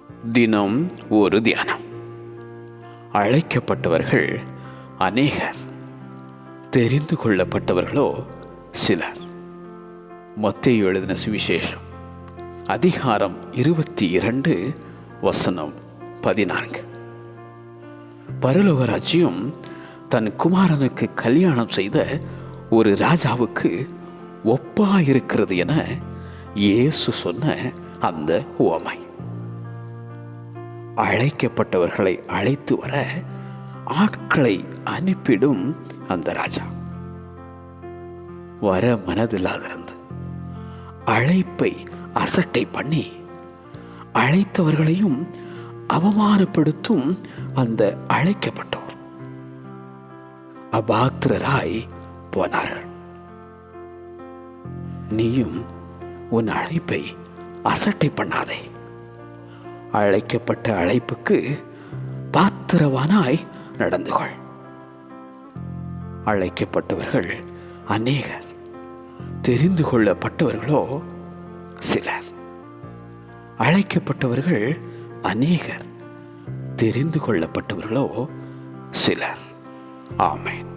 தினம் ஒரு தியானம். அழைக்கப்பட்டவர்கள் அநேகர், தெரிந்து கொள்ளப்பட்டவர்களோ சிலர். மத்தேயு எழுதின சுவிசேஷம் அதிகாரம் 22 வசனம் 14. பரலோக ராஜ்யம் தன் குமாரனுக்கு கல்யாணம் செய்த ஒரு ராஜாவுக்கு ஒப்பாயிருக்கிறது என இயேசு சொன்ன அந்த உவமை. அழைக்கப்பட்டவர்களை அழைத்து வர ஆட்களை அனுப்பிடும் அந்த ராஜா வர மனதில்லாதிருந்து அழைப்பை அசட்டை பண்ணி அழைத்தவர்களையும் அவமானப்படுத்தும் அந்த அழைக்கப்பட்டோர் அபாத்திரராய் போனார்கள். நீயும் உன் அழைப்பை அசட்டை பண்ணாதே. அழைக்கப்பட்ட அழைப்புக்கு பாத்திரவானாய் நடந்து கொள். அழைக்கப்பட்டவர்கள் அநேகர், தெரிந்து கொள்ளப்பட்டவர்களோ சிலர். அழைக்கப்பட்டவர்கள் அநேகர், தெரிந்து கொள்ளப்பட்டவர்களோ சிலர். ஆமென்.